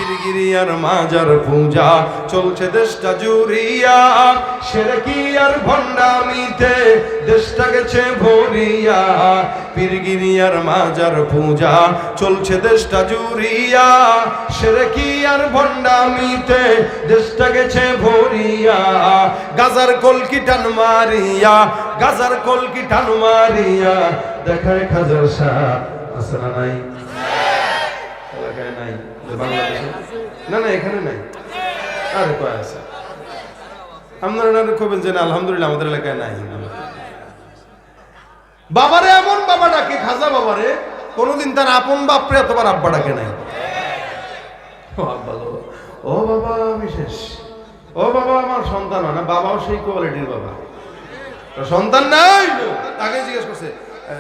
পীরগিরি আর মাজার পূজা চলছে দেশটা জুড়িয়া, শিরকি আর ভণ্ডামিতে দেশটা গেছে ভরিয়া। পীরগিরি আর মাজার পূজা চলছে দেশটা জুড়িয়া, শিরকি আর ভণ্ডামিতে দেশটা গেছে ভরিয়া। গাজার কলকি টান মারিয়া, গাজার কলকি টান মারিয়া দেখায় খাজার শাহ আছে না নাই? এলাকায় নাই, বাংলাদেশে না, না এখানে নাই, আরে কয় আছে? আপনারা না কবেন যে না আলহামদুলিল্লাহ আমাদের এলাকায় নাই। বাবারে এমন বাবা ডাকে, খাজা বাবারে, কোনদিন তার আপন বাপরে এতবার আব্বা ডাকে নাই। ও বাবা বিশেষ, ও বাবা আমার সন্তান হয় না, বাবাও সেই কোয়ালিটির বাবা। সন্তান নাই, তাকে জিজ্ঞেস করছে,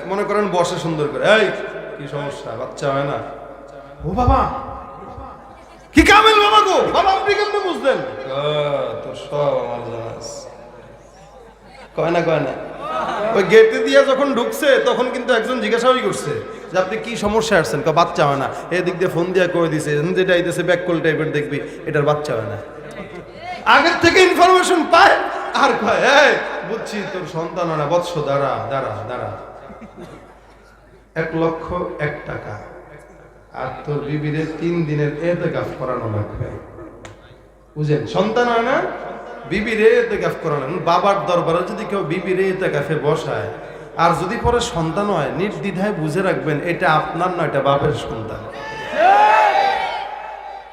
মনে করেন বসে সুন্দর করে, এই কি সমস্যা, বাচ্চা হয় না? ও বাবা কি কামেল বাবা গো, বাবা আপনি কেমনে বুঝলেন? তো সব আমার জানা আছে। কয় না, কয় না। ওই গেটে দিয়ে যখন ঢুকছে তখন কিন্তু একজন জিজ্ঞাসাই করছে যে আপনি কি সমস্যা আসছেন? বাচ্চা হয় না। এদিক দিয়ে ফোন দিয়ে কয়ে দিছে, যেটা আইতেছে ব্যাককল টাইপের দেখবি, এটার বাচ্চা হয় না। আগের থেকে ইনফরমেশন পায় আর কয়, এই বুঝছি তোর সন্তান হয় না, বৎস দাঁড়া দাঁড়া দাঁড়া, 1,01,000 টাকা আর তোর বিবিরে 3 দিনের এতেকাফ করানো লাগবে। বুঝেন, সন্তান হয় না, বিবিরে এতেকাফ করানো। বাবার দরবারে যদি কেউ বিবিরে এতেকাফে বসায় আর যদি পরে সন্তান হয়, নির্দ্বিধায় বুঝে রাখবেন এটা আপনার নয়, এটা বাপের সন্তান।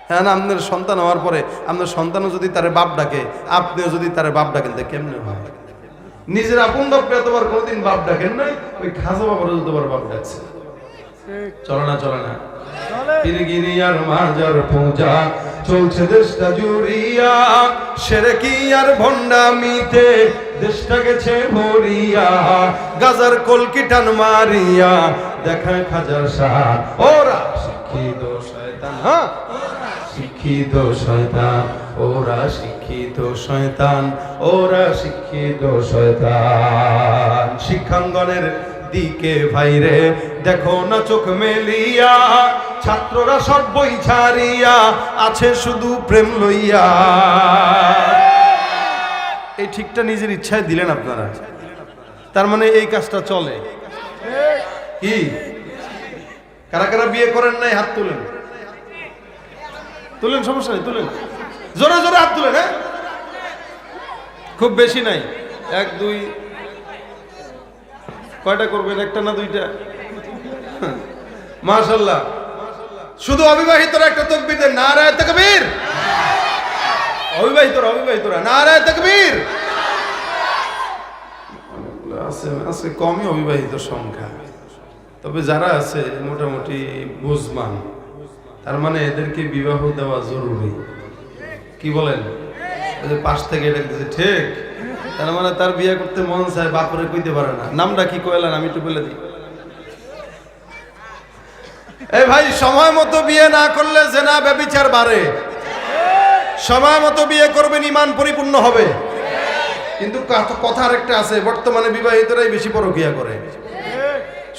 হ্যাঁ না, আপনার সন্তান হওয়ার পরে আপনার সন্তানও যদি তারে বাপ ডাকে, আপনিও যদি তারে বাপ ডাকেন, তা কেমনে হয়? নিজের আপন বাপকে এতবার কোনদিন বাপ ডাকেন নাই, ওই খাজা বাবারও যতবার বাপ ডাকছে। চলে না, চলে না। পীরগিরি আর মাজার পূজা চলছে দেশটা জুড়িয়া, শিরকি আর ভণ্ডামিতে দেশটা গেছে ভরিয়া। গাজার কলকি টান মারিয়া দেখায় খাজার শাহ, ওরা শিক্ষিত শয়তান, হ্যাঁ শিক্ষিত শয়তান, ওরা শিক্ষিত শয়তান, ওরা শিক্ষিত শয়তান। শিক্ষাঙ্গনের দিকে ভাইরে দেখো না চোখ মেলিয়া, ছাত্ররা সব বই ছাড়িয়া আছে শুধু প্রেম লইয়া। এই ঠিকটা নিজের ইচ্ছায় দিলেন আপনারা, তার মানে এই কাজটা চলে কি? কারা কারা বিয়ে করেন নাই হাত তুলেন, তুলেন, সমস্যা নেই, তুলেন, জোরে জোরে হাত তুলেন। হ্যাঁ, খুব বেশি নাই, 1 2, কয়টা করবেন? একটা না দুইটা? মাশাআল্লাহ। শুধু অবিবাহিতরা একটা তাকবীর দেন, নারায়ে তাকবীর। অবিবাহিতরা, অবিবাহিতরা নারায়ে তাকবীর। আছে কমই অবিবাহিত সংখ্যা, তবে যারা আছে মোটামুটি বুঝমান, তার মানে এদেরকে বিবাহ দেওয়া জরুরি। কি বলেন? পাশ থেকে এটা ঠিক, তার মানে তার বিয়ে করতে মন চায়, বাপরে কইতে পারে না। নামটা কি কইলেন? আমি একটু বলে দিই। এই ভাই, সময় মতো বিয়ে না করলে জেনা ব্যভিচার বাড়ে। সময় মতো বিয়ে করবেন, ঈমান পরিপূর্ণ হবে। কিন্তু কথা আরেকটা আছে, বর্তমানে বিবাহিতরাই বেশি পরকিয়া করে।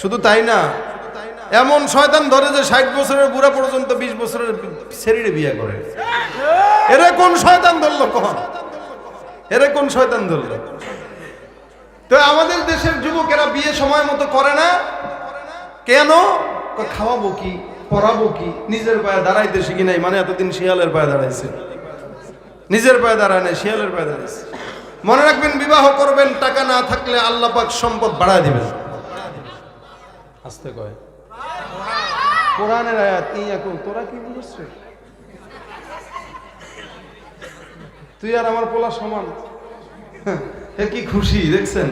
শুধু তাই না, এমন শয়তান ধরে যে 60 বছরের বুড়া পর্যন্ত 20 বছরের ছেড়ে বিয়ে করে। এরা কোন শয়তান ধরলো? কখন এরা কোন শয়তান ধরলো? তো আমাদের দেশের যুবকেরা বিয়ে সময় মতো করে না কেন? খাওয়াবো কি, পড়াবো কি, নিজের পায়ে দাঁড়াইতে শিখি নাই। মানে এতদিন শিয়ালের পায়ে দাঁড়াইছে, নিজের পায়ে দাঁড়ায় নাই, শিয়ালের পায়ে দাঁড়াইছে। মনে রাখবেন, বিবাহ করবেন, টাকা না থাকলে আল্লাহ পাক সম্পদ বাড়ায় দিবেন। আস্তে কয়, কোরআনের আয়াত। এখন তোরা কি বুঝছ? তুই আর আমার পোলা সমান। কি খুশি দেখছেন?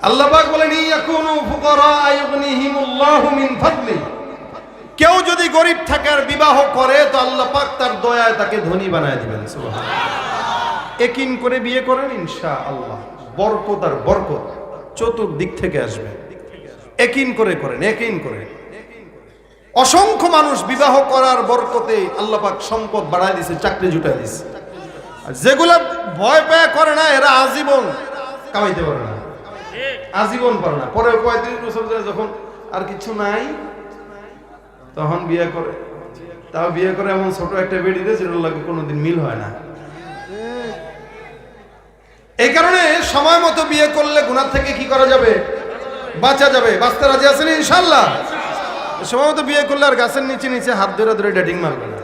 আল্লাহ পাক বলেন, ইয়াকুনু ফুকারা আয়ুগনিহিমুল্লাহু মিন ফাদলি। কেউ যদি গরিব থাকে আর বিবাহ করে, তো আল্লাহ পাক তার দয়ায় তাকে ধনী বানায় দিবেন। সুবহানাল্লাহ। একিন করে বিয়ে করেন, ইনশাআল্লাহ বরকত আর বরকত চতুর্দিক থেকে আসবে। একিন করে করেন, একিন করে। অসংখ্য মানুষ বিবাহ করার বরকতে আল্লাহ পাক সম্পদ বাড়ায় দিয়েছে, চাকরি জুটায় দিয়েছে। আর যেগুলা ভয় পায় করে না, এরা আজীবন কামাইতে পারে না, আজীবন পারে না। পরে 35 বছর যায় যখন আর কিছু নাই, তখন বিয়ে করে। তাও বিয়ে করে এমন ছোট একটা বেডি দিয়ে যেটার লাগে কোনোদিন মিল হয় না। এই কারণে সময় মতো বিয়ে করলে গুনাহ থেকে কি করা যাবে? বাঁচা যাবে। বাঁচতে রাজি আছেন ইনশাআল্লাহ? সময় মতো বিয়ে করলে আর গাছের নিচে নিচে হাত ধরে ধরে ডেটিং মারবে না।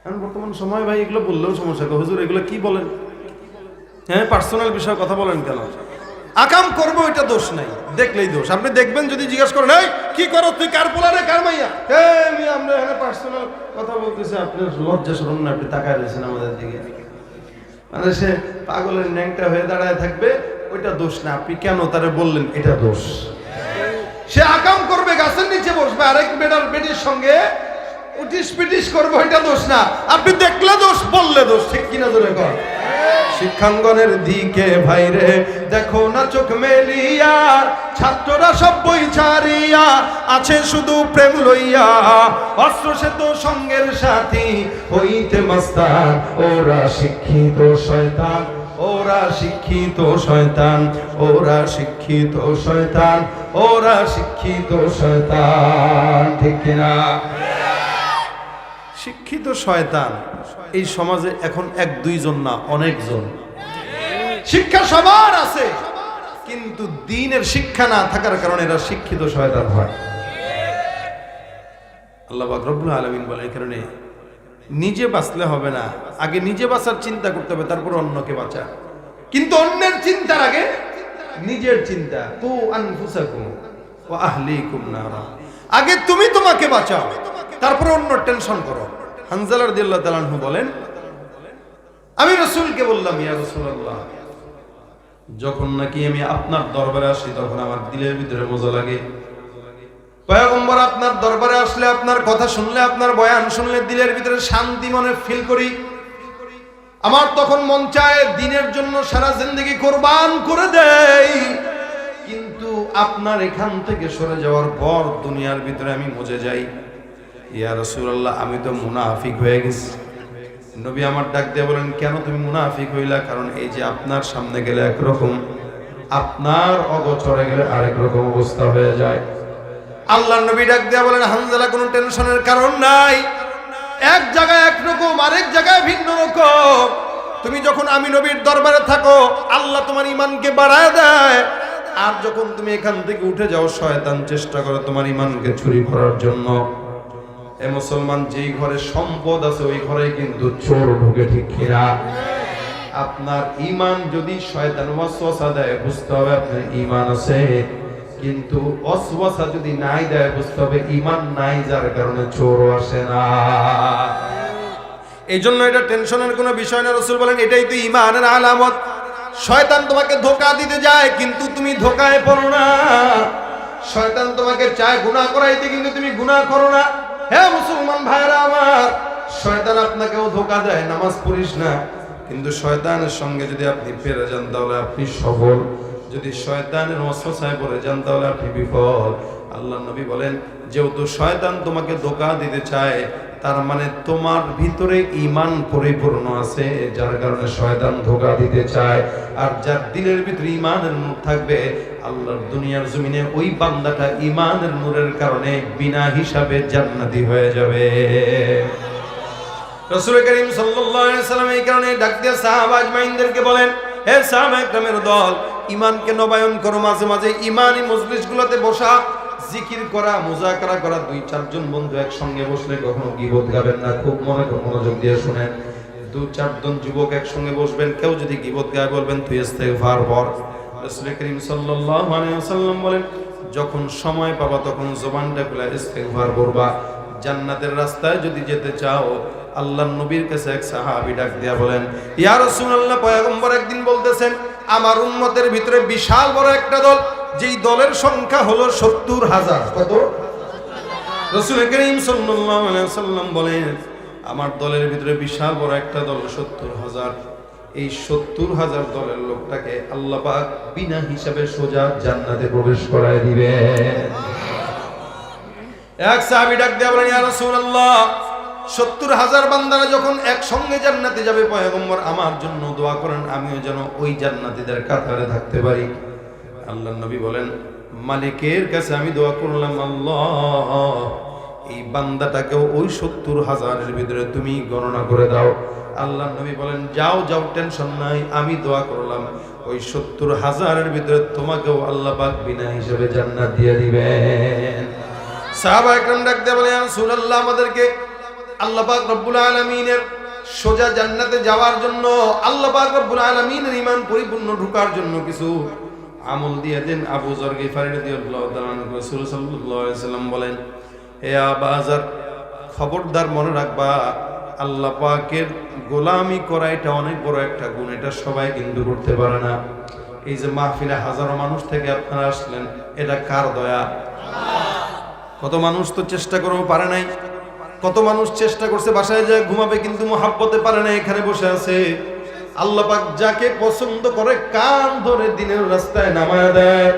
কারণ বর্তমান সময় ভাই এগুলো বললেও সমস্যা, হুজুর এগুলো কি বলেন? হ্যাঁ, পার্সোনাল বিষয়ে কথা বলেন কেন? আকাম করবো এটা দোষ নাই, দেখলেই দোষ। আপনি দেখবেন যদি জিজ্ঞাসা করেন এই কি করো তুই, কার পোলা রে কার মাইয়া, আমরা এখানে পার্সোনাল কথা বলতেছি, আপনি লজ্জা শরম না, আপনি তাকায় রয়েছেন আমাদের দিকে, মানে সে পাগলের ন্যাংটা হয়ে দাঁড়ায় থাকবে, ওইটা দোষ না। আপনি কেন তারে বললেন এটা দোষ। সে আকাম করবে, গাছের নিচে বসবে, আরেক বেটির সঙ্গে উটিস পিটিস করবো, এটা দোষ না। আপনি দেখলে দোষ, বললে দোষ, ঠিক কিনা জোরে কর। শিক্ষাঙ্গনের দিকে ভাইরে দেখো না চোখ মেলিয়া, ছাত্ররা সব বই ছাড়িয়া আছে শুধু প্রেম লইয়া, অস্ত্র সে তো সঙ্গের সাথী হইতে মাস্তান, ওরা শিক্ষিত শয়তান, ওরা শিক্ষিত শয়তান, ওরা শিক্ষিত শয়তান, ওরা শিক্ষিত শয়তান, ঠিক কিনা? শিক্ষিত শয়তান এই সমাজে এখন এক দুইজন না, অনেকজন। শিক্ষা সবার আছে, কিন্তু দ্বীনের শিক্ষা না থাকার কারণে এরা শিক্ষিত শয়তান হয়। আল্লাহ পাক রব্বুল আলামিন বলে এই কারণে নিজে বাঁচলে হবে না, আগে নিজে বাঁচার চিন্তা করতে হবে, তারপর অন্যকে বাঁচা। কিন্তু অন্যের চিন্তার আগে নিজের চিন্তা। কু আনফুসাকুম ওয়া আহলিকুম নারা, আগে তুমি তোমাকে বাঁচাও, তারপর অন্য টেনশন করো। হানজালা রাদিয়াল্লাহু তাআলা আনহু বলেন, আমি রাসূলকে বললাম, ইয়া রাসূলুল্লাহ, যখন নাকি আমি আপনার দরবারে আসি তখন আমার দিলের ভিতরে মজা লাগে। পয়গম্বর, আপনার দরবারে আসলে, আপনার কথা শুনলে, আপনার বয়ান শুনলে দিলের ভিতরে শান্তি মনে ফিল করি। আমার তখন মন চায় দ্বীনের জন্য সারা জিন্দেগি কোরবান করে দেই। কিন্তু আপনার এখান থেকে সরে যাওয়ার পর দুনিয়ার ভিতরে আমি মজে যাই। ইয়া রাসূলুল্লাহ, আমি তো মুনাফিক হয়ে গেছি। নবী আমার ডাক দিয়ে বলেন, কেন তুমি মুনাফিক হইলা? কারণ এই যে আপনার সামনে গেলে একরকম, আপনার অগোচরে গেলে আরেক রকম অবস্থা হয়ে যায়। আল্লাহর নবী ডাক দিয়ে বলেন, হানজালা কোনো টেনশনের কারণ নাই, এক জায়গায় একরকম, আরেক জায়গায় ভিন্ন রকম। তুমি যখন আমি নবীর দরবারে থাকো আল্লাহ তোমার ঈমানকে বাড়ায় দেয়, আর যখন তুমি এখান থেকে উঠে যাও শয়তান চেষ্টা করে তোমার ঈমানকে চুরি করার জন্য। এ মুসলমান, যেই ঘরে সম্পদ আছে ওই ঘরে কিন্তু চোর ঢুকে, ঠিক কিনা? আপনার ঈমান যদি শয়তান ওয়াসওয়াসা দেয় বুঝতে হবে আপনার ঈমান আছে, কিন্তু ওয়াসওয়াসা যদি নাই দেয় বুঝতে হবে ঈমান নাই, যার কারণে চোরও আসে না। এই জন্য এটা টেনশনের কোনো বিষয় না। রাসূল বলেন এটাই তো ঈমানের আলামত। শয়তান তোমাকে ধোঁকা দিতে যায় কিন্তু তুমি ধোঁকায় পড়ো না। শয়তান তোমাকে চায় গুনাহ করাইতে কিন্তু তুমি গুনাহ করো না। হে মুসলমান ভাইরা আমার, শয়তান আপনাকেও ধোঁকা দেয়, নামাজ পড়িস না, কিন্তু শয়তানের সঙ্গে যদি আপনি পেরে যান তাহলে আপনি সফল, যদি শয়তানের ওয়াসওয়াসায় পড়ে যান তাহলে আপনি বিফল। আল্লাহর নবী বলেন, যেহেতু শয়তান তোমাকে ধোঁকা দিতে চায় তার মানে তোমার ভিতরে ঈমান পরিপূর্ণ আছে, যার কারণে শয়তান ধোঁকা দিতে চায়। আর যার দিলের ভিতরে ঈমানের নূর থাকবে, আল্লাহর দুনিয়ার জমিনে ওই বান্দাটা ঈমানের নূরের কারণে বিনা হিসাবে জান্নাতি হয়ে যাবে। রাসূল করিম সাল্লাল্লাহু আলাইহি ওয়াসাল্লাম এই কারণে ডাক দিয়ে সাহাবা আজমাইনদেরকে বলেন, হে সাহাবা একরামের দল, ঈমানকে নবায়ন করো, মাঝে মাঝে ঈমানি মজলিসগুলোতে বসা, জিকির করা, মুজাকারা করা। 2-4 জন বন্ধু একসঙ্গে বসলে কখনো গীবত গাবেন না, খুব মনোযোগ দিয়ে শুনেন। 2-4 জন যুবক একসঙ্গে বসবেন, কেউ যদি গীবত গায় বলবেন তুই ইস্তেগফার পড়। রাসূল করিম সাল্লাল্লাহু আলাইহি ওয়াসাল্লাম বলেন, যখন সময় পাবা তখন জবানটা খুলে ইস্তেগফার পড়বা। জান্নাতের রাস্তায় যদি যেতে চাও, আল্লাহর নবীর কাছে এক সাহাবী ডাক দিয়া বলেন, ইয়া রাসূলুল্লাহ, পয়গম্বর একদিন বলতেছেন আমার উম্মতের ভিতরে বিশাল বড় একটা দল, যেই দলের সংখ্যা হলো 70,000। কত? রাসূল করিম সাল্লাল্লাহু আলাইহি ওয়াসাল্লাম বলেন আমার দলের ভিতরে বিশাল বড় একটা দল 70,000। এই 70,000 দলের লোকটাকে আল্লাহ পাক বিনা হিসাবে সোজা জান্নাতে প্রবেশ করায় দিবে। এক সাহাবী ডাক দিয়ে বলেন, ইয়া রাসূলুল্লাহ, 70,000 বান্দারা যখন একসঙ্গে জান্নাতে যাবে, পয়গম্বর আমার জন্য দোয়া করেন, আমিও যেন ওই জান্নাতীদের কাতারে থাকতে পারি। আল্লাহর নবী বলেন, মালিকের কাছে আমি দোয়া করলাম, আল্লাহ এই বান্দাটাকেও ওই 70,000-এর ভিতরে তুমি গণনা করে দাও। আল্লাহ নবী বলেন, যাও যাও, টেনশন নাই, আমি দোয়া করলাম ওই 70,000-এর ভিতরে তোমাকেও আল্লাহ পাক বিনা হিসেবে জান্নাত দিয়ে দিবেন। সাহাবা একরাম ডাক দিয়ে বলে, ইয়া রাসূলুল্লাহ, আমাদেরকে আল্লাহ পাক রব্বুল আলামিনের সোজা জান্নাতে যাওয়ার জন্য, আল্লাহ পাক রব্বুল আলামিনের ঈমান পরিপূর্ণ ঢোকার জন্য কিছু আমল দিয়ে দেন। আবু যর গিফারী রাদিয়াল্লাহু তাআলা আনহু রাসূল সাল্লাল্লাহু আলাইহি সাল্লাম বলেন, হে আবু যর, খবরদার মনে রাখবা, আল্লাহ পাকের গোলামি করা এটা অনেক বড় একটা গুণ, এটা সবাই কিন্তু করতে পারে না। এই যে মাহফিলে হাজারো মানুষ থেকে আপনারা আসলেন, এটা কার দয়া? কত মানুষ তো চেষ্টা করেও পারে নাই, কত মানুষ চেষ্টা করছে বাসায় যায় ঘুমাবে, কিন্তু মোহাব্বতে পারে না, এখানে বসে আছে। আল্লাহ পাক যাকে পছন্দ করে কান ধরে দিনের রাস্তায় নামায় দেয়।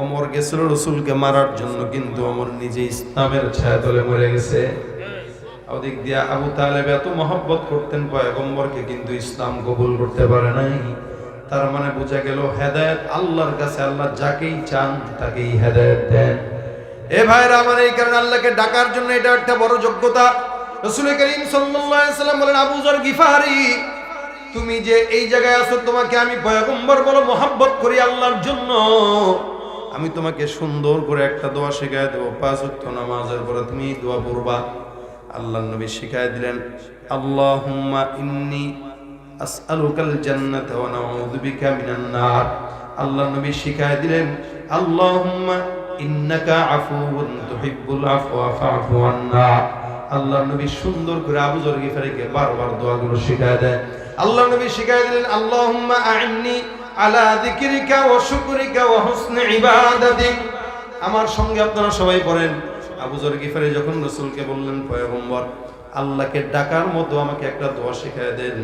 ওমর গেছিল রাসূলকে মারার জন্য, কিন্তু ওমর নিজে ইসলামের ছায়াতলে মরে গেছে। ওদিক দিয়া আবু তালেব এত মহব্বত করতেন পয়গম্বরকে, কিন্তু ইসলাম কবুল করতে পারে নাই। তার মানে বোঝা গেল হেদায়েত আল্লাহর কাছে, আল্লাহ যাকেই চান তাকেই হেদায়েত দেন। এ ভাইরা আমার, এই কারণে আল্লাহকে ডাকার জন্য এটা একটা বড় যোগ্যতা। রাসূল করিম সাল্লাল্লাহু আলাইহি ওয়াসাল্লাম বলেন, আবু যর গিফারী, তুমি যে এই জায়গায় আছো, তোমাকে আমি পয়গম্বর বড় মহব্বত করি আল্লাহর জন্য। আমি তোমাকে সুন্দর করে একটা দোয়া শিখায় দেবো, 5 ওয়াক্ত নামাজের পরে তুমি এই দোয়া পড়বা। আল্লাহর নবী শিখায় দিলেন, আল্লাহুম্মা ইন্নী আসআলুকাল জান্নাতা ওয়া নাউযু বিকা মিনান নার। আল্লাহর নবী শিখায় দিলেন, আল্লাহুম্মা ইন্নাকা আফুউন তুহিব্বুল আফওয়া ফা'ফু আন্না। আল্লাহর নবী সুন্দর করে আবু যর গিফারীকে বারবার দোয়াগুলো শিখায় দেন। আল্লাহর নবী শিখায় দিলেন, আল্লাহুম্মা আ'ইন্নী আলা যিকরিকা ওয়া শুকরিকা ওয়া হুসনি ইবাদাতিক। আমার সঙ্গে আপনারা সবাই পড়েন। আবু যর গিফারী যখন রাসূলকে বললেন, পয়গম্বর, আল্লাহকে ডাকার মতো আমাকে একটা দোয়া শিখায় দেন।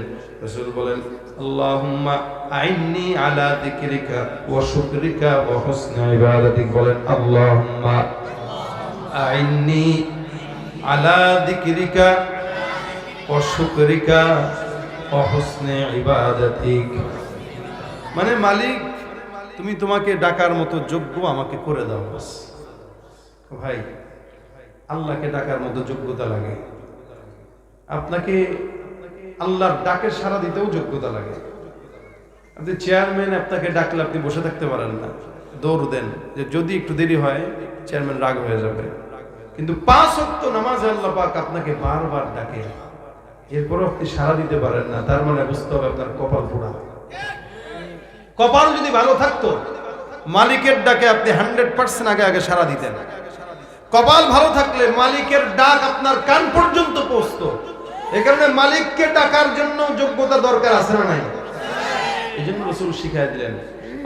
রাসূল বলেন, আল্লাহুম্মা আ'ইন্নী আলা যিকরিকা ওয়া শুকরিকা ওয়া হুসনি ইবাদাতিক। বলেন, আল্লাহুম্মা আ'ইন্নী আলা যিকরিকা ওয়া শুকরিকা ওয়া হুসনি ইবাদাতিক। মানে মালিক, তুমি তোমাকে ডাকার মতো যোগ্য আমাকে করে দাও। বাস ভাই, আল্লাহকে ডাকার মতো যোগ্যতা লাগে, আপনাকে আল্লাহর ডাকে সাড়া দিতেও যোগ্যতা লাগে। আপনি চেয়ারম্যান আপনাকে ডাকলে আপনি বসে থাকতে পারেন না, দৌড় দেন, যে যদি একটু দেরি হয় চেয়ারম্যান রাগ হয়ে যাবে। কিন্তু 5 ওয়াক্ত নামাজে আল্লাহ পাক আপনাকে বারবার ডাকে, এরপরও আপনি সাড়া দিতে পারেন না, তার মানে বুঝতে হবে আপনার কপাল পোড়া। কপাল যদি ভালো থাকতো, মালিকের ডাকে আপনি 100% আগে আগে সাড়া দিতেন। কপাল ভালো থাকলে মালিকের ডাক আপনার কান পর্যন্ত পৌঁছতো। এই কারণে মালিককে ডাকার জন্য যোগ্যতা দরকার আছে না নাই? এই জন্য রাসূল শিখায় দিলেন,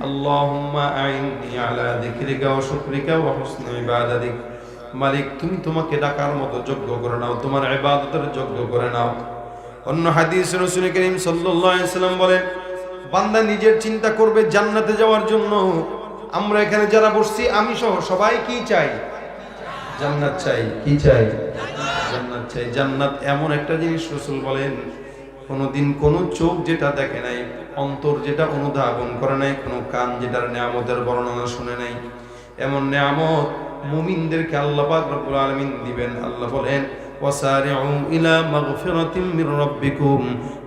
আল্লাহুম্মা আ'ইন্নী আলা যিকরিকা ওয়া শুকরিকা ওয়া হুসনি ইবাদাতিক। মালিক, তুমি তোমাকে ডাকার মতো যোগ্য করে নাও, তোমার ইবাদতের যোগ্য করে নাও। অন্য হাদিসে রাসূল করিম সাল্লাল্লাহু আলাইহি ওয়াসাল্লাম বলেন, বান্দা নিজের চিন্তা করবে জান্নাতে যাওয়ার জন্য। আমরা এখানে যারা বসছি, আমি সহ সবাই কি চাই? জান্নাত চাই। কি চাই? জান্নাত চাই। জান্নাত এমন একটা জিনিস, রাসূল বলেন, কোনোদিন কোনো চোখ যেটা দেখে নাই, অন্তর যেটা অনুধাবন করে নাই, কোনো কান যেটার নিয়ামতের বর্ণনা শুনে নাই, এমন নিয়ামত মুমিনদেরকে আল্লাহ পাক রব্বুল আলামিন দিবেন। আল্লাহ বলেন, ওয়াসারিউ ইলা মাগফিরাতিম মির রাব্বিকুম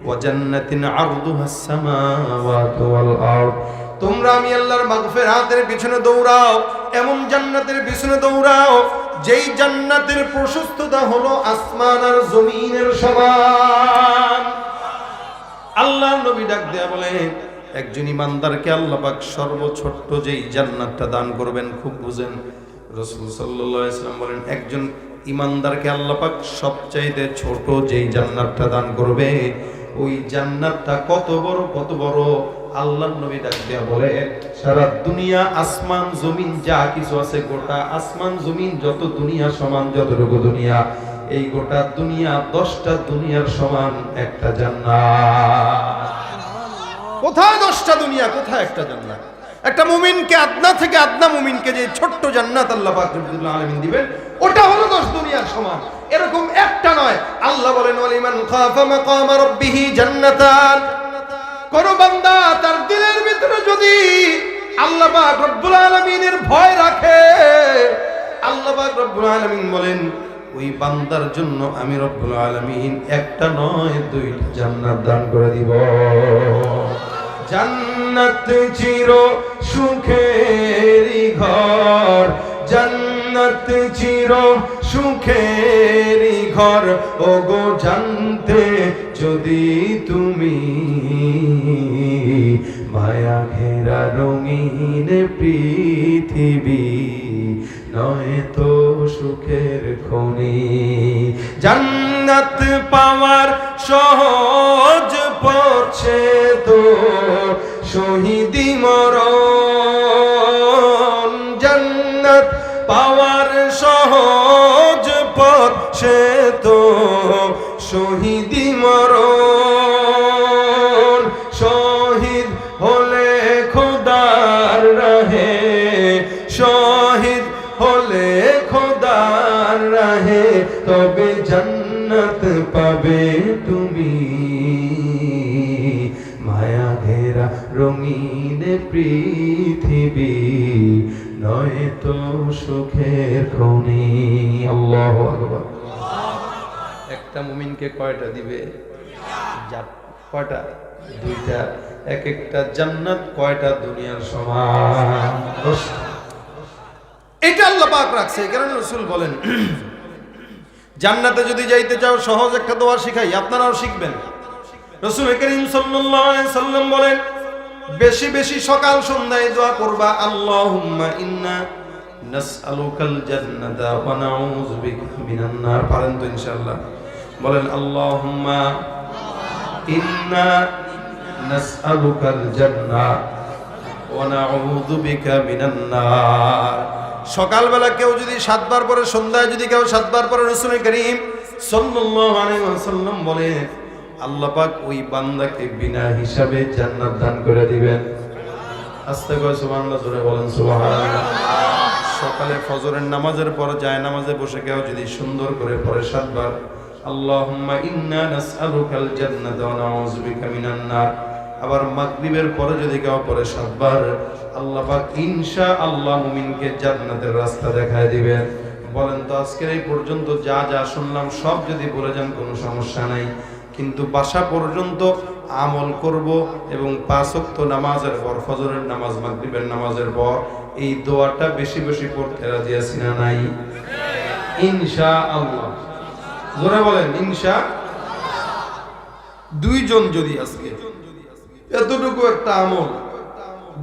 ওয়া জান্নাতিন আরদুহাস সামাওয়াতু ওয়াল আরদ। তোমরা আমি আল্লাহর মাগফিরাতের পিছনে দৌড়াও, এমন জান্নাতের পিছনে দৌড়াও যেই জান্নাতের প্রশস্ততা হলো আসমান আর জমিনের সমান। আল্লাহ নবী ডাক দেয়া বলেন, একজন ইমানদারকে আল্লাহ পাক সর্বছোট্ট যেই জান্নাতটা দান করবেন, খুব বুঝেন। রাসূল সাল্লাল্লাহু আলাইহি ওয়াসাল্লাম বলেন, একজন ইমানদারকে আল্লাহ পাক সবচাইতে ছোট যেই জান্নাতটা দান করবে, ওই জান্নাতটা কত বড়, কত বড়। আল্লাহর নবী ডাক দেয়া বলে, সারা দুনিয়া আসমান জমিন যা কিছু আছে, গোটা আসমান জমিন যত দুনিয়া সমান, যতটুকু দুনিয়া, এই গোটা দুনিয়া 10টা দুনিয়ার সমান একটা জান্নাত। কোথায় 10টা দুনিয়া, কোথায় একটা জান্নাত? একটা মুমিনকে, আদনা থেকে আদনা মুমিনকে যে ছোট্ট জান্নাত আল্লাহ পাক রব্বুল আলামিন দিবেন, ওটা হলো 10 দুনিয়ার সমান। এরকম একটা নয়। আল্লাহ বলেন, ওয়ালিমান খাফা মাকামা রাব্বিহি জান্নাতান। কোন বান্দা তার দিলের ভিতরে যদি আল্লাহ পাক রব্বুল আলামিনের ভয় রাখে, আল্লাহ পাক রব্বুল আলামিন বলেন, ওই বান্দার জন্য আমি রব্বুল আলামিন একটা নয় দুইটা জান্নাত দান করে দিব। জান্নাত চির সুখেরই ঘর, জান্নাত চির সুখেরই ঘর, ওগো জানতে যদি তুমি মায়া ঘেরা রঙিন পৃথিবী নয় তো সুখের খনি। জান্নাত পাওয়ার সহজ পথে তো শহীদি মরণ, জান্নাত পাওয়ার সহজ পথ সে তো শহীদি মরণ। শহীদ হলে খোদার রাহে, শহীদ হলে খোদার রাহে, তবে জান্নাত পাবে তুমি মায়া ঘেরা রঙিন পৃথিবী নয় তো সুখের খনি। আল্লাহু আকবার। একটা মুমিনকে কয়টা দিবে? কয়টা? দুইটা। এক একটা জান্নাত কয়টা? দুনিয়ার সমান। এটা আল্লাহ পাক রাখছে। এই কারণে রাসূল বলেন জান্নাতে যদি যাইতে চাও সহজ একটা দোয়া শিখাই, আপনারাও শিখবেন। রাসূল করিম সাল্লাল্লাহু আলাইহি সাল্লাম বলেন বেশি বেশি সকাল সন্ধ্যায় দোয়া করবা, আল্লাহুম্মা ইন্না নাসআলুকাল জান্নাতা ওয়া নাউযু বিকা মিনান নার। পারেন তো ইনশাআল্লাহ? বলেন আল্লাহুম্মা ইন্না নাসআলুকাল জান্নাহ ওয়া নাউযু বিকা মিনান নার। সকালবেলা কেউ যদি 7 বার পরে, সন্ধ্যায় যদি কেউ 7 বার পরে, রাসূল করিম সাল্লাল্লাহু আলাইহি ওয়াসাল্লাম বলে আল্লাহ পাক ওই বান্দাকে বিনা হিসাবে জান্নাত দান করে দিবেন। আস্তে করে সুবহানাল্লাহ জোরে বলেন সুবহানাল্লাহ। সকালে ফজরের নামাজের পর যায় নামাজে বসে কেউ যদি সুন্দর করে পড়ে 7 বার আল্লাহুম্মা ইন্না নাসআলুকাল জান্নাতা ওয়া নাউযু বিকা মিনান নার, আবার মাগরিবের পরে যদি কেউ পড়ে 7 বার আল্লাহ পাক ইনশাআল্লাহ মুমিনকে জান্নাতের রাস্তা দেখায় দিবেন। বলেন তো আজকের এই পর্যন্ত যা যা শুনলাম সব যদি বলে যান কোনো সমস্যা নাই, কিন্তু বাসা পর্যন্ত আমল করব এবং 5 ওয়াক্ত নামাজের পর, ফজরের নামাজ, মাগরিবের নামাজের পর এই দোয়াটা বেশি বেশি পড়তে রাজি আছি না নাই? ইনশাআল্লাহ। জোরে বলেন ইনশাআল্লাহ। দুইজন যদি আজকে এতটুকু একটা আমল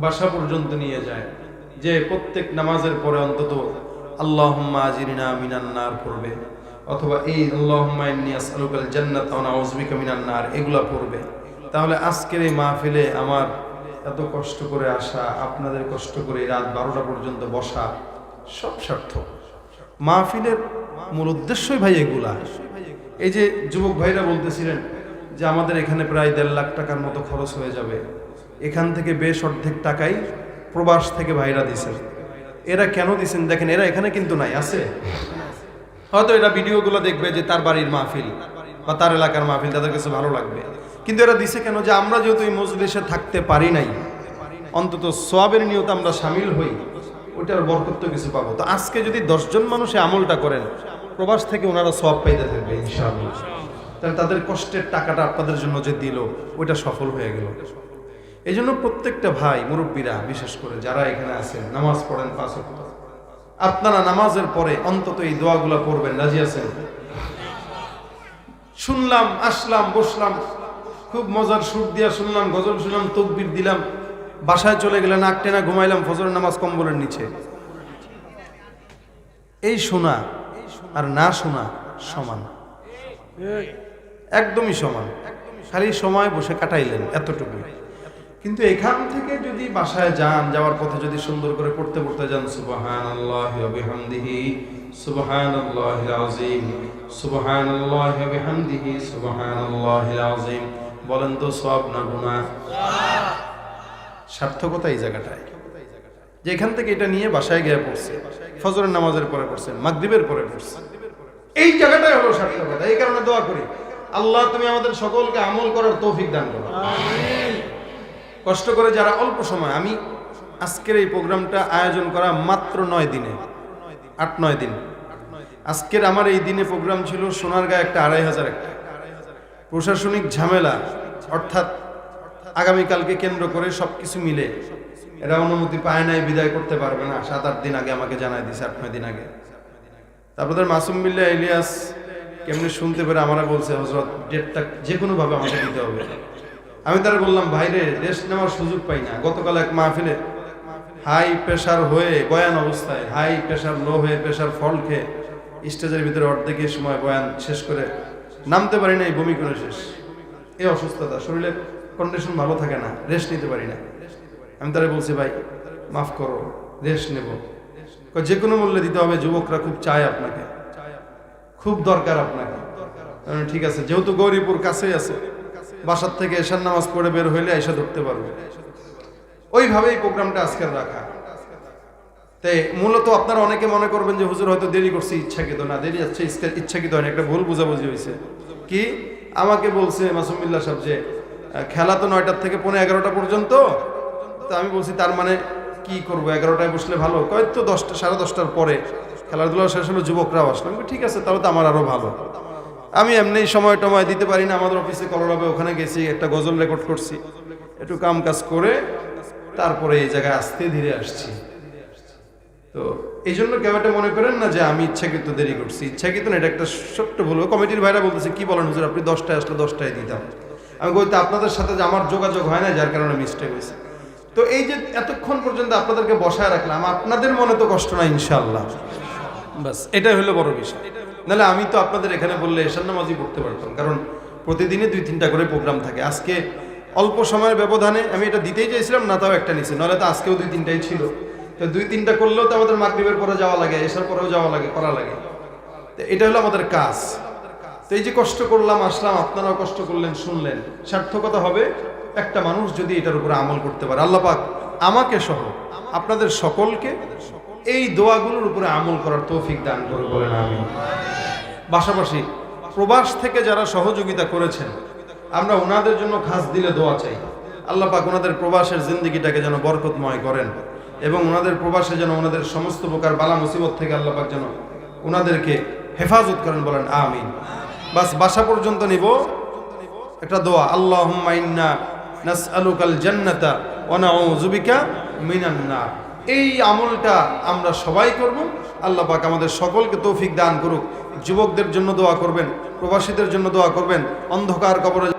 বাসা পর্যন্ত নিয়ে যায় যে প্রত্যেক নামাজের পরে অন্তত আল্লাহুম্মা আজিরনা মিনান নার পড়বে, অথবা এই আল্লাহুম্মা ইন্নী আসআলুকাল জান্নাতা ওয়া নাউযু বিকা মিনান নার এগুলা পড়বে, তাহলে আজকের এই মাহফিলে আমার এত কষ্ট করে আসা, আপনাদের কষ্ট করে রাত 12টা পর্যন্ত বসা সব সার্থক। মাহফিলের মূল উদ্দেশ্যই ভাই এগুলা। এই যে যুবক ভাইরা বলতেছিলেন যে আমাদের এখানে প্রায় 1.5 লাখ টাকার মতো খরচ হয়ে যাবে, এখান থেকে বেশ অর্ধেক টাকাই প্রবাস থেকে ভাইরা দিছেন। এরা কেন দিছেন দেখেন, এরা এখানে কিন্তু নাই, আছে হয়তো এরা ভিডিওগুলো দেখবে যে তার বাড়ির মাহফিল বা তার এলাকার মাহফিল তাদের কাছে ভালো লাগবে, কিন্তু এরা দিছে কেন যে আমরা যেহেতু এই মজলিসে থাকতে পারি নাই, অন্তত সওয়াবের নিয়তে আমরা শামিল হই, ওইটার বরকত কিছু পাবো। তো আজকে যদি 10 জন মানুষ আমলটা করেন, প্রবাস থেকে ওনারা সওয়াব পাইতে থাকবে ইনশাআল্লাহ। তাহলে তাদের কষ্টের টাকাটা আপনাদের জন্য যে দিল ওইটা সফল হয়ে গেল। এই জন্য প্রত্যেকটা ভাই মুরব্বীরা বিশেষ করে যারা এখানে আছেন, নামাজ পড়েন 5 ওয়াক্ত, আপনারা নামাজের পরে অন্তত এই দোয়াগুলো পড়বেন। রাজি আছেন? শুনলাম, আসলাম, বসলাম, খুব মজার সুর দিয়া শুনলাম, গজল শুনলাম, তাকবীর দিলাম, বাসায় চলে গেলে নাক টেনা ঘুমাইলাম, ফজরের নামাজ কম্বলের নিচে। এই শোনা আর না শোনা সমান, একদমই সমান, খালি সময় বসে কাটাইলেন এতটুকু। কিন্তু এখান থেকে যদি বাসায় যান, যাওয়ার পথে যদি সুন্দর করে পড়তে পড়তে যান সুবহানাল্লাহি ওয়া বিহামদিহি সুবহানাল্লাহিল আযীম, সুবহানাল্লাহি ওয়া বিহামদিহি সুবহানাল্লাহিল আযীম, বলেন তো সওয়াব না গুনাহ? সার্থকতা এই জায়গাটায় যে এখান থেকে এটা নিয়ে বাসায় গিয়ে পড়ছে, ফজরের নামাজের পরে পড়ছেন, মাগরিবের পরে পড়ছেন, এই জায়গাটাই হলো সার্থকতা। এই কারণে দোয়া করি আল্লাহ তুমি আমাদের সকলকে আমল করার তৌফিক দান করো। আমিন। কষ্ট করে যারা অল্প সময়, আমি আজকের এই প্রোগ্রামটা আয়োজন করা মাত্র 9 দিনে, 8-9 দিন, আজকের আমার এই দিনে প্রোগ্রাম ছিল সোনারগাঁ একটা 2500 একটা প্রশাসনিক ঝামেলা, অর্থাৎ আগামীকালকে কেন্দ্র করে সবকিছু মিলে এরা অনুমতি পায় নাই, বিদায় করতে পারবে না। 7-8 দিন আগে আমাকে জানাই দিয়েছে, 8-9 দিন আগে। তারপর মাসুম বিল্লাহ ইলিয়াস কেমনি শুনতে পেরে আমারা বলছে, হযরত ডেটটা যে কোনো ভাবে আমাকে দিতে হবে। আমি তারা বললাম, ভাইরে রেস্ট নেওয়ার সুযোগ পাই না। গতকাল এক মাহফিলে হাই প্রেশার হয়ে বয়ান অবস্থায়, হাই প্রেশার লো হয়ে প্রেশার ফল খেয়ে স্টেজের ভিতরে অর্ধেকের সময় বয়ান শেষ করে নামতে পারি না, বমি করে শেষ। এই অসুস্থতা, শরীরের কন্ডিশন ভালো থাকে না, রেস্ট নিতে পারি না। আমি তারা বলছি, ভাই মাফ করো, রেস্ট নেব। যে কোনো মূল্যে দিতে হবে, যুবকরা খুব চায় আপনাকে, খুব দরকার আপনাকে। ঠিক আছে, যেহেতু গৌরীপুর কাছেই আছে, বাসার থেকে এশার নামাজ পড়ে বের হইলে এসে ধরতে পারবে। ওইভাবেই প্রোগ্রামটা আজকের রাখা। তাই মূলত আপনারা অনেকে মনে করবেন যে হুজুর হয়তো দেরি করছে, ইচ্ছাকৃত না। দেরি যাচ্ছে ইচ্ছাকৃত হয় না, একটা ভুল বুঝাবুঝি হয়েছে। কি আমাকে বলছে মাসুম বিল্লাহ সাহেব যে খেলা তো 9টার থেকে 11:30 পর্যন্ত। তো আমি বলছি, তার মানে কি করবো, 11টায় বসলে ভালো? কয় তো 10টা 10:30টার পরে খেলাধুলা শেষ হলো, যুবকরাও আসলো। ঠিক আছে, তাহলে তো আমার আরো ভালো। আমি এমনি সময় টময় দিতে পারি না, আমাদের অফিসে কলরাবে, ওখানে গেছি, একটা গজল রেকর্ড করছি, একটু কাম কাজ করে তারপরে এই জায়গায় আস্তে ধীরে আসছি। তো এই জন্য কেউ এটা মনে করেন না যে আমি ইচ্ছাকৃত দেরি করছি। ইচ্ছাকৃত না, এটা একটা ছোট্ট বলবো। কমিটির ভাইরা বলতেছে, কি বলেন হুজুর, আপনি 10টায় আসলে 10টায় দিতাম। আমি বলতে, আপনাদের সাথে যে আমার যোগাযোগ হয় না, যার কারণে মিস্টেক হয়েছে। তো এই যে এতক্ষণ পর্যন্ত আপনাদেরকে বসায় রাখলাম, আপনাদের মনে তো কষ্ট না ইনশাআল্লাহ। বাস এটাই হলো বড় বিষয়। নাহলে আমি তো আপনাদের এখানে বললে এশার নামাজই পড়তে পারতাম, কারণ প্রতিদিনে 2-3টা করে প্রোগ্রাম থাকে। আজকে অল্প সময়ের ব্যবধানে আমি এটা দিতেই চাইছিলাম না, তাও একটা নিছি, নাহলে তো আজকেও 2-3টাই ছিল। তো 2-3টা করলেও তো আমাদের মাগরিবের পরে যাওয়া লাগে, এশার পরেও যাওয়া লাগে, করা লাগে। তো এটা হলো আমাদের কাজ। তো এই যে কষ্ট করলাম, আসলাম, আপনারাও কষ্ট করলেন, শুনলেন, সার্থকতা হবে একটা মানুষ যদি এটার উপরে আমল করতে পারে। আল্লাহ পাক আমাকে সহ আপনাদের সকলকে এই দোয়াগুলোর উপরে আমল করার তৌফিক দান করে বলেন আমিন। পাশাপাশি প্রবাস থেকে যারা সহযোগিতা করেছেন, আমরা ওনাদের জন্য খাস দিলে দোয়া চাই। আল্লাহ পাক ওনাদের প্রবাসের জিন্দেগিটাকে যেন বরকতময় করেন, এবং ওনাদের প্রবাসে যেন ওনাদের সমস্ত প্রকার বালা মুসিবত থেকে আল্লাহ পাক যেন ওনাদেরকে হেফাজত করেন বলেন আমিন। বাস বাসা পর্যন্ত নিব একটা দোয়া, আল্লাহুম্মা ইন্না নাসআলুকাল জান্নাতা ওয়া নাউযু বিকা মিনান নার। এই আমলটা আমরা সবাই করব। আল্লাহ পাক আমাদের সকলকে তৌফিক দান করুক। যুবকদের জন্য দোয়া করবেন, প্রবাসীদের জন্য দোয়া করবেন, অন্ধকার কবরে